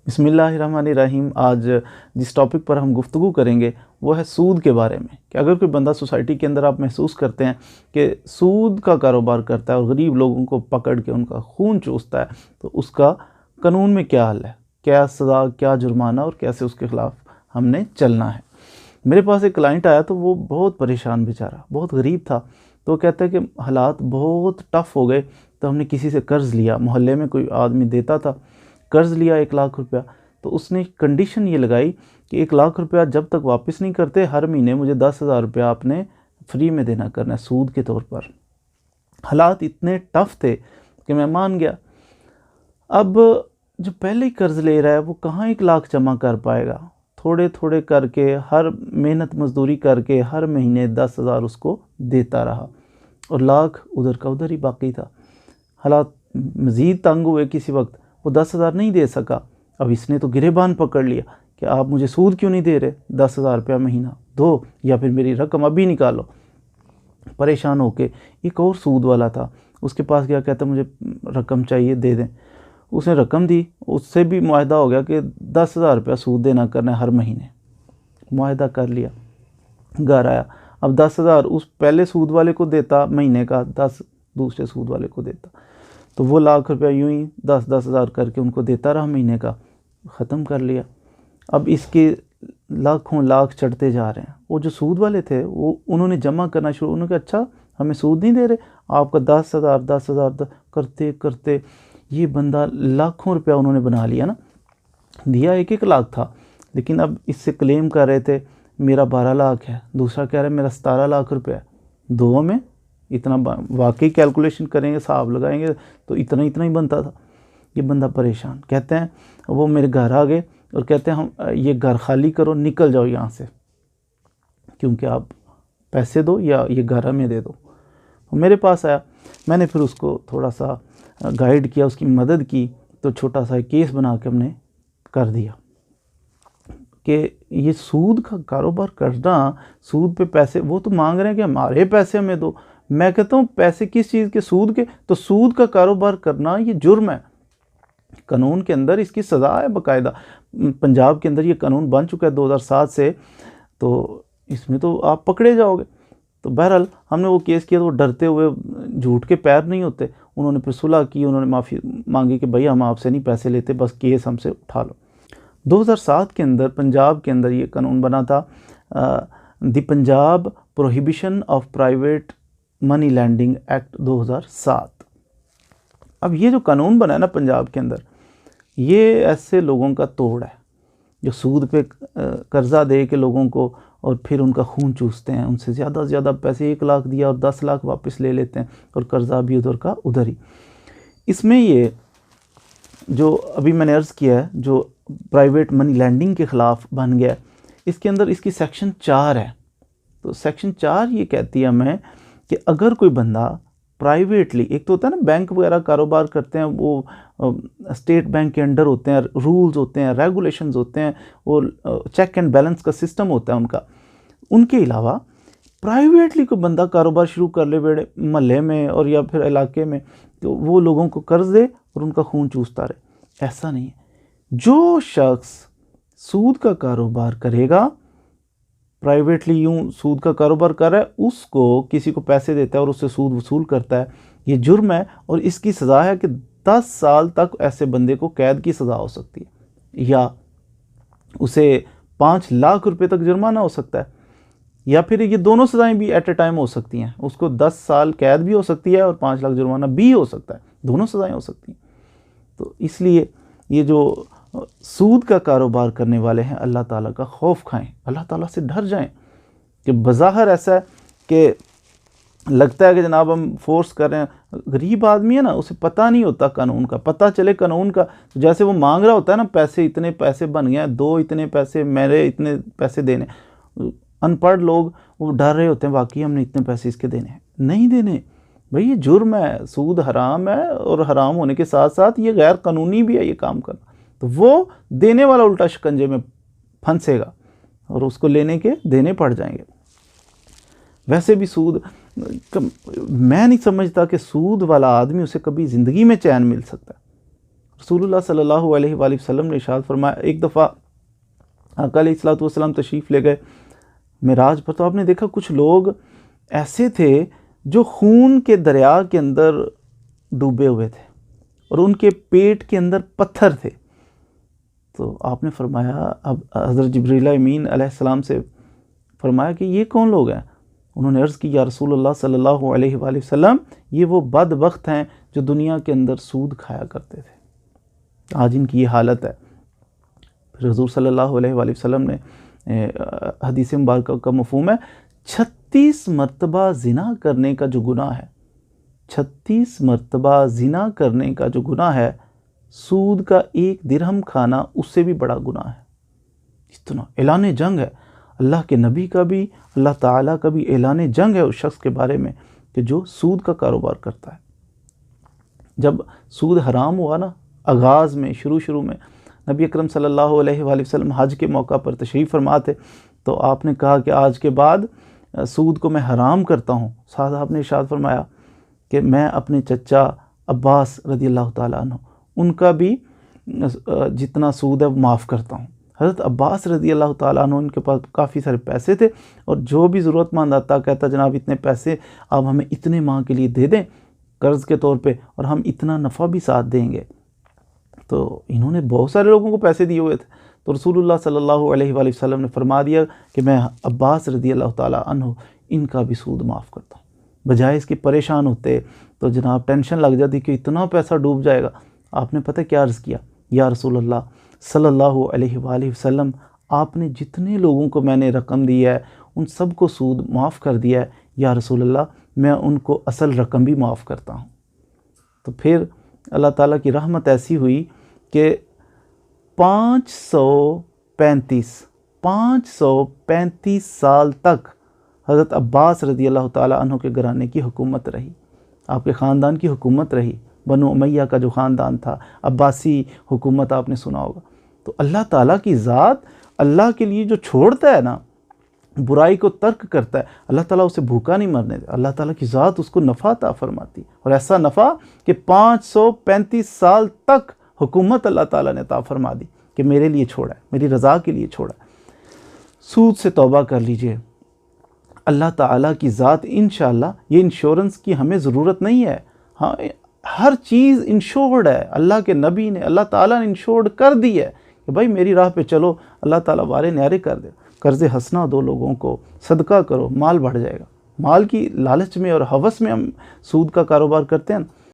बिस्मिल्लाहिर्रहमानिर्रहीम। आज जिस टॉपिक पर हम गुफ्तगू करेंगे वो है सूद के बारे में कि अगर कोई बंदा सोसाइटी के अंदर आप महसूस करते हैं कि सूद का कारोबार करता है और गरीब लोगों को पकड़ के उनका खून चूसता है, तो उसका कानून में क्या हल है, क्या सज़ा, क्या जुर्माना और कैसे उसके ख़िलाफ़ हमने चलना है। मेरे पास एक क्लाइंट आया तो वो बहुत परेशान बेचारा, बहुत गरीब था। तो वो कहता है कि हालात बहुत टफ़ हो गए, तो हमने किसी से कर्ज़ लिया, मोहल्ले में कोई आदमी देता था, कर्ज़ लिया 1 लाख रुपया। तो उसने कंडीशन ये लगाई कि 1 लाख रुपया जब तक वापस नहीं करते, हर महीने मुझे 10,000 रुपया आपने फ्री में देना करना है, सूद के तौर पर। हालात इतने टफ़ थे कि मैं मान गया। अब जो पहले ही कर्ज़ ले रहा है वो कहाँ 1 लाख जमा कर पाएगा। थोड़े थोड़े करके, हर मेहनत मजदूरी करके हर महीने 10,000 उसको देता रहा और लाख उधर का उधर ही बाकी था। हालात मज़ीद तंग हुए, किसी वक्त वो 10,000 नहीं दे सका। अब इसने तो गिरेबान पकड़ लिया कि आप मुझे सूद क्यों नहीं दे रहे, 10,000 रुपया महीना दो या फिर मेरी रकम अभी निकालो। परेशान होके एक और सूद वाला था, उसके पास गया, कहता मुझे रकम चाहिए, दे दें। उसने रकम दी, उससे भी मुआहदा हो गया कि 10,000 रुपया सूद देना करना है हर महीने। मुआहदा कर लिया, घर आया। अब 10,000 उस पहले सूद वाले को देता महीने का, 10 दूसरे सूद वाले को देता। तो वो लाख रुपया यूं ही 10-10 हज़ार करके उनको देता रहा महीने का। ख़त्म कर लिया। अब इसके लाखों लाख चढ़ते जा रहे हैं। वो जो सूद वाले थे वो उन्होंने जमा करना शुरू, उन्होंने कहा अच्छा हमें सूद नहीं दे रहे, आपका 10,000 करते करते ये बंदा लाखों रुपया उन्होंने बना लिया ना। दिया 1-1 लाख था, लेकिन अब इससे क्लेम कर रहे थे मेरा 12 लाख है, दूसरा कह रहा है मेरा 17 लाख रुपया है। दो में इतना वाकई कैलकुलेशन करेंगे, हिसाब लगाएंगे तो इतना इतना ही बनता था। ये बंदा परेशान, कहते हैं वो मेरे घर आ गए और कहते हैं हम ये घर खाली करो, निकल जाओ यहाँ से, क्योंकि आप पैसे दो या ये घर हमें दे दो। वो मेरे पास आया, मैंने फिर उसको थोड़ा सा गाइड किया, उसकी मदद की। तो छोटा सा केस बना के हमने कर दिया कि ये सूद का कारोबार करना, सूद पे पैसे, वो तो मांग रहे हैं कि हमारे पैसे हमें दो। मैं कहता हूँ पैसे किस चीज़ के, सूद के। तो सूद का कारोबार करना ये जुर्म है, कानून के अंदर इसकी सज़ा है बाकायदा। पंजाब के अंदर ये कानून बन चुका है 2007 से, तो इसमें तो आप पकड़े जाओगे। तो बहरहाल हमने वो केस किया, तो वो डरते हुए, झूठ के पैर नहीं होते, उन्होंने फिर सुलह की, उन्होंने माफ़ी मांगी कि भाई हम आपसे नहीं पैसे लेते, बस केस हमसे उठा लो। 2007 के अंदर पंजाब के अंदर ये कानून बना था, the Punjab prohibition of private money lending act 2007। अब ये जो कानून बना है ना पंजाब के अंदर, ये ऐसे लोगों का तोड़ है जो सूद पे कर्ज़ा दे के लोगों को और फिर उनका खून चूसते हैं, उनसे ज़्यादा से ज़्यादा पैसे, 1 लाख दिया और 10 लाख वापस ले लेते हैं और कर्ज़ा भी उधर का उधर ही। इसमें ये जो अभी मैंने अर्ज़ किया है, जो प्राइवेट मनी लैंडिंग के ख़िलाफ़ बन गया, इसके अंदर इसकी सेक्शन 4 है। तो सेक्शन 4 ये कहती है हमें कि अगर कोई बंदा प्राइवेटली, एक तो होता है ना बैंक वगैरह कारोबार करते हैं, वो स्टेट बैंक के अंडर होते हैं, रूल्स होते हैं, रेगुलेशंस होते हैं, और चेक एंड बैलेंस का सिस्टम होता है उनका। उनके अलावा प्राइवेटली कोई बंदा कारोबार शुरू कर ले बेड़े महल्ले में और या फिर इलाके में, तो वो लोगों को कर्ज दे और उनका खून चूसता रहे, ऐसा नहीं है। जो शख्स सूद का कारोबार करेगा, प्राइवेटली यूं सूद का कारोबार कर रहा है, उसको किसी को पैसे देता है और उससे सूद वसूल करता है, ये जुर्म है। और इसकी सज़ा है कि 10 साल तक ऐसे बंदे को कैद की सज़ा हो सकती है, या उसे 5 लाख रुपए तक जुर्माना हो सकता है, या फिर ये दोनों सज़ाएं भी एट ए टाइम हो सकती हैं। उसको 10 साल कैद भी हो सकती है और 5 लाख जुर्माना भी हो सकता है, दोनों सज़ाएं हो सकती हैं। तो इसलिए ये जो सूद का कारोबार करने वाले हैं, अल्लाह ताला का खौफ खाएं, अल्लाह ताला से डर जाएं। कि बज़ाहिर ऐसा है कि लगता है कि जनाब हम फोर्स कर रहे हैं, गरीब आदमी है ना, उसे पता नहीं होता कानून का। पता चले कानून का, तो जैसे वो मांग रहा होता है ना पैसे, इतने पैसे बन गए हैं, दो इतने पैसे, मेरे इतने पैसे देने। अनपढ़ लोग वो डर रहे होते हैं, वाकई हमने इतने पैसे इसके देने हैं, नहीं देने। भाई ये जुर्म है, सूद हराम है, और हराम होने के साथ साथ ये गैर कानूनी भी है ये काम करना। तो वो देने वाला उल्टा शिकंजे में फंसेगा और उसको लेने के देने पड़ जाएंगे। वैसे भी सूद, मैं नहीं समझता कि सूद वाला आदमी, उसे कभी ज़िंदगी में चैन मिल सकता है। रसूलुल्लाह सल्लल्लाहु अलैहि वसल्लम ने इरशाद फरमाया, एक दफ़ा आका अलैहिस्सलातु वस्सलाम तशरीफ़ ले गए मिराज पर, तो आपने देखा कुछ लोग ऐसे थे जो खून के दरिया के अंदर डूबे हुए थे और उनके पेट के अंदर पत्थर थे। तो आपने फरमाया, अब हज़रत जिब्रील अमीन अलैहिस्सलाम से फरमाया कि ये कौन लोग हैं? उन्होंने अर्ज़ की, या रसूलुल्लाह सल्लल्लाहु अलैहि वसल्लम, ये वो बदबख्त हैं जो दुनिया के अंदर सूद खाया करते थे, आज इनकी ये हालत है। फिर हुज़ूर सल्लल्लाहु अलैहि वसल्लम ने हदीस मुबारक का मफ़हूम है 36 मरतबा ज़िना करने का जो गुनाह है, 36 मरतबा ज़िना करने का जो गुनाह है, सूद का 1 दिरहम खाना उससे भी बड़ा गुनाह है। इतना ऐलान जंग है, अल्लाह के नबी का भी, अल्लाह ताला का भी ऐलान जंग है उस शख्स के बारे में कि जो सूद का कारोबार करता है। जब सूद हराम हुआ ना, आगाज़ में शुरू में नबी अकरम सल्लल्लाहु अलैहि वसल्लम हज के मौका पर तशरीफ़ फरमा थे, तो आपने कहा कि आज के बाद सूद को मैं हराम करता हूँ। साथ आपने इरशाद फरमाया कि मैं अपने चचा अब्बास रज़ी अल्लाह ताला अन्हु, उनका भी जितना सूद है वो माफ़ करता हूँ। हज़रत अब्बास रज़ी अल्लाह ताला अन्हु, उनके पास काफ़ी सारे पैसे थे और जो भी ज़रूरतमंद आता कहता, जनाब इतने पैसे आप हमें इतने माह के लिए दे दें कर्ज़ के तौर पे और हम इतना नफ़ा भी साथ देंगे। तो इन्होंने बहुत सारे लोगों को पैसे दिए हुए थे, तो रसूलुल्लाह सल्लल्लाहु अलैहि वसल्लम ने फरमा दिया कि मैं अब्बास रज़ी अल्लाह ताला अन्हु इनका भी सूद माफ़ करता हूँ। बजाय इसके परेशान होते तो जनाब टेंशन लग जाती कि इतना पैसा डूब जाएगा। आपने पता क्या अर्ज़ किया, या रसूलुल्लाह सल्लल्लाहु अलैहि वसल्लम, आपने जितने लोगों को मैंने रकम दी है उन सब को सूद माफ़ कर दिया है, या रसूलुल्लाह मैं उनको असल रकम भी माफ़ करता हूँ। तो फिर अल्लाह ताला की रहमत ऐसी हुई कि 535 साल तक हज़रत अब्बास रज़ी अल्लाह ताला अन्हु के घराने की हुकूमत रही, आपके ख़ानदान की हुकूमत रही। बनु उमैया का जो ख़ानदान था, अब्बासी हुकूमत आपने सुना होगा। तो अल्लाह ताला की ज़ात अल्लाह के लिए जो छोड़ता है ना, बुराई को तर्क करता है, अल्लाह ताला उसे भूखा नहीं मरने देता। अल्लाह ताला की ज़ात उसको नफ़ा अता फरमाती, और ऐसा नफ़ा कि 535 साल तक हुकूमत अल्लाह ताला ने अता फरमा दी कि मेरे लिए छोड़ा है, मेरी रज़ा के लिए छोड़ा है। सूद से तौबा कर लीजिए, अल्लाह ताला की ज़ात इंशाअल्लाह, ये इंश्योरेंस की हमें ज़रूरत नहीं है। हाँ, हर चीज़ इंश्योर्ड है, अल्लाह के नबी ने, अल्लाह ताला ने इंश्योर्ड कर दी है कि भाई मेरी राह पे चलो, अल्लाह ताला वारे न्यारे कर दे। कर्ज़ हसना दो लोगों को, सदका करो, माल बढ़ जाएगा। माल की लालच में और हवस में हम सूद का कारोबार करते हैं।